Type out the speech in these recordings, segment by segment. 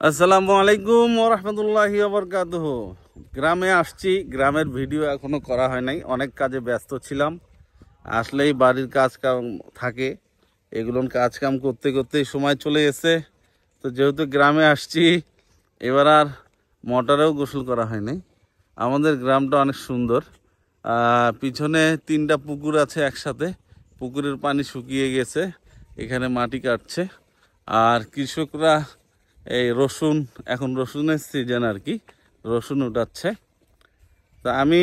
আসসালামু আলাইকুম ওয়া রাহমাতুল্লাহি ওয়া বারাকাতুহু। গ্রামে আসছি, গ্রামের ভিডিও এখনো করা হয় নাই, অনেক কাজে ব্যস্ত ছিলাম। আসলেই বাড়ির কাজ কাম থাকে, এগুলো কাজ কাম করতে করতেই সময় চলে গেছে। তো যেহেতু গ্রামে আসছি, এবার আর মোটরেও গোসল করা হয় নাই। আমাদের গ্রামটা অনেক সুন্দর। পিছনে 3টা পুকুর আছে একসাথে, পুকুরের পানি শুকিয়ে গেছে, এখানে মাটি কাটছে। আর কৃষকরা এই রসুন, এখন রসুনের সিজন আর কি, রসুন উঠাচ্ছে। তা আমি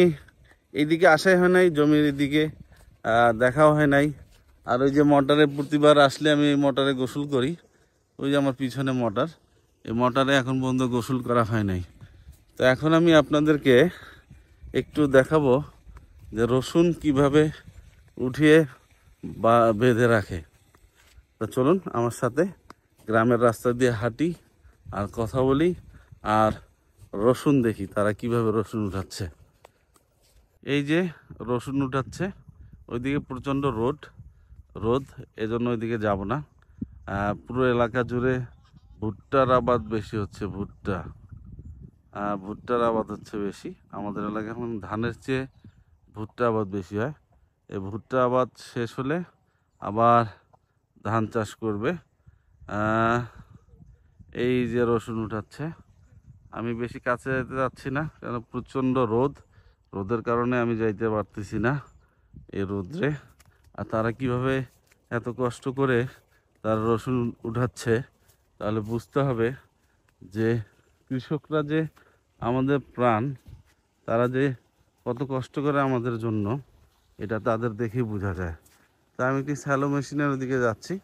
এইদিকে আসাই হয় নাই, জমির এদিকে দেখাও হয় নাই। আর ওই যে মোটরে প্রতিবার আসলে আমি এই মোটরে গোসল করি, ওই যে আমার পিছনে মোটর, এই মোটরে এখন পর্যন্ত গোসল করা হয় নাই। তো এখন আমি আপনাদেরকে একটু দেখাবো যে রসুন কিভাবে উঠিয়ে বা বেঁধে রাখে। তো চলুন আমার সাথে গ্রামের রাস্তা দিয়ে হাঁটি আর কথা বলি, আর রসুন দেখি তারা কিভাবে রসুন উঠাচ্ছে। এই যে রসুন উঠাচ্ছে, ওইদিকে প্রচণ্ড রোদ, এজন্য ওইদিকে যাব না। পুরো এলাকা জুড়ে ভুট্টার আবাদ বেশি হচ্ছে, ভুট্টার আবাদ হচ্ছে বেশি। আমাদের এলাকায় এখন ধানের চেয়ে ভুট্টা আবাদ বেশি হয়। এই ভুট্টা আবাদ শেষ হলে আবার ধান চাষ করবে। এই যে রসুন উঠাচ্ছে, আমি বেশি কাছে যেতে যাচ্ছি না, কারণ প্রচণ্ড রোদের কারণে আমি যাইতে পারতেছি না এই রোদ্রে। আর তারা কিভাবে এত কষ্ট করে তারা রসুন উঠাচ্ছে, তাহলে বুঝতে হবে যে কৃষকরা যে আমাদের প্রাণ, তারা যে কত কষ্ট করে আমাদের জন্য, এটা তাদের দেখেই বোঝা যায়। তা আমি একটি স্যালো মেশিনের ওদিকে যাচ্ছি,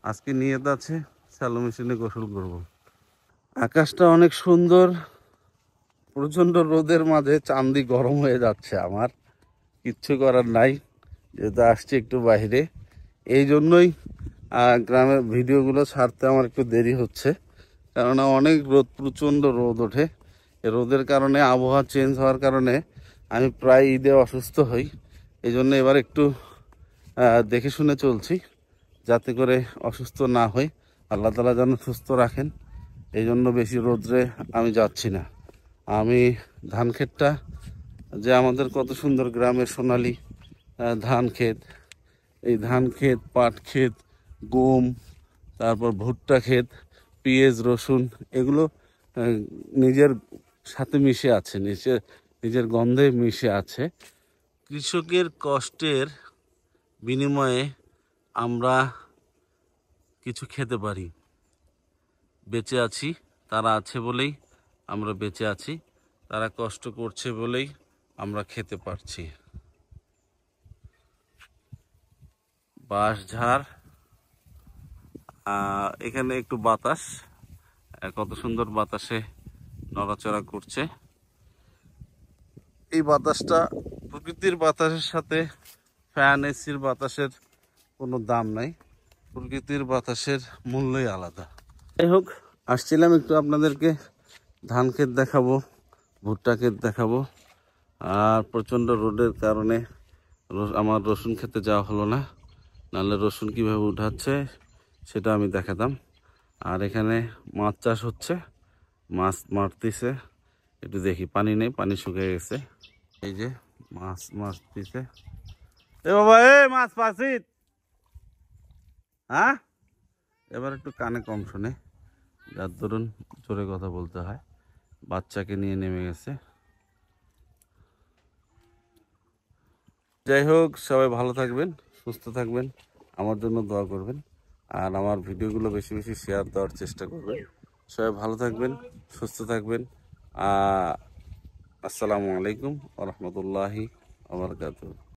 আজকে নিয়ত আছে স্যালো মেশিনে গোসল করব। আকাশটা অনেক সুন্দর, প্রচণ্ড রোদের মাঝে চান্দি গরম হয়ে যাচ্ছে আমার, কিচ্ছু করার নাই, যেহেতু আসছি একটু বাইরে। এই জন্যই গ্রামের ভিডিওগুলো ছাড়তে আমার একটু দেরি হচ্ছে, কেননা অনেক রোদ, প্রচণ্ড রোদ ওঠে। এই রোদের কারণে, আবহাওয়া চেঞ্জ হওয়ার কারণে আমি প্রায় ঈদে অসুস্থ হই। এই জন্য এবার একটু দেখে শুনে চলছি, যাতে করে অসুস্থ না হই। আল্লাহ তাআলা যেন সুস্থ রাখেন, এই জন্য বেশি রোদ্রে আমি যাচ্ছি না। আমি ধান ক্ষেতটা, যে আমাদের কত সুন্দর গ্রামের সোনালি ধান ক্ষেত, এই ধান ক্ষেত, পাট ক্ষেত, গম, তারপর ভুট্টা ক্ষেত, পেঁয়াজ, রসুন, এগুলো নিজের সাথে মিশে আছে, নিজের গন্ধে মিশে আছে। কৃষকের কষ্টের বিনিময়ে আমরা কিছু খেতে পারি, বেঁচে আছি। তারা আছে বলেই আমরা বেঁচে আছি, তারা কষ্ট করছে বলেই আমরা খেতে পারছি। বাঁশঝাড়, এখানে একটু বাতাস, কত সুন্দর বাতাসে নড়াচড়া করছে। এই বাতাসটা, প্রকৃতির বাতাসের সাথে ফ্যান, এসির বাতাসের কোনো দাম নাই, প্রকৃতির বাতাসের মূল্যই আলাদা। যাই হোক, আসছিলাম একটু আপনাদেরকে ধান ক্ষেত দেখাবো, ভুট্টা ক্ষেত দেখাবো। আর প্রচণ্ড রোদের কারণে আমার রসুন খেতে যাওয়া হলো না, নাহলে রসুন কীভাবে উঠাচ্ছে সেটা আমি দেখাতাম। আর এখানে মাছ চাষ হচ্ছে, মাছ মারতেছে, একটু দেখি। পানি নেই, পানি শুকিয়ে গেছে। এই যে মাছ মারতেছে। এ বাবা, মাছ পাচ্ছিস? হ্যাঁ, এবার একটু কানে কম শোনে, যার ধরুন জোরে কথা বলতে হয়। বাচ্চাকে নিয়ে নেমে গেছে। যাই হোক, সবাই ভালো থাকবেন, সুস্থ থাকবেন, আমার জন্য দোয়া করবেন, আর আমার ভিডিওগুলো বেশি বেশি শেয়ার দেওয়ার চেষ্টা করবেন। সবাই ভালো থাকবেন, সুস্থ থাকবেন। আসসালামু আলাইকুম ওয়া রাহমাতুল্লাহি ওয়া বারাকাতুহু।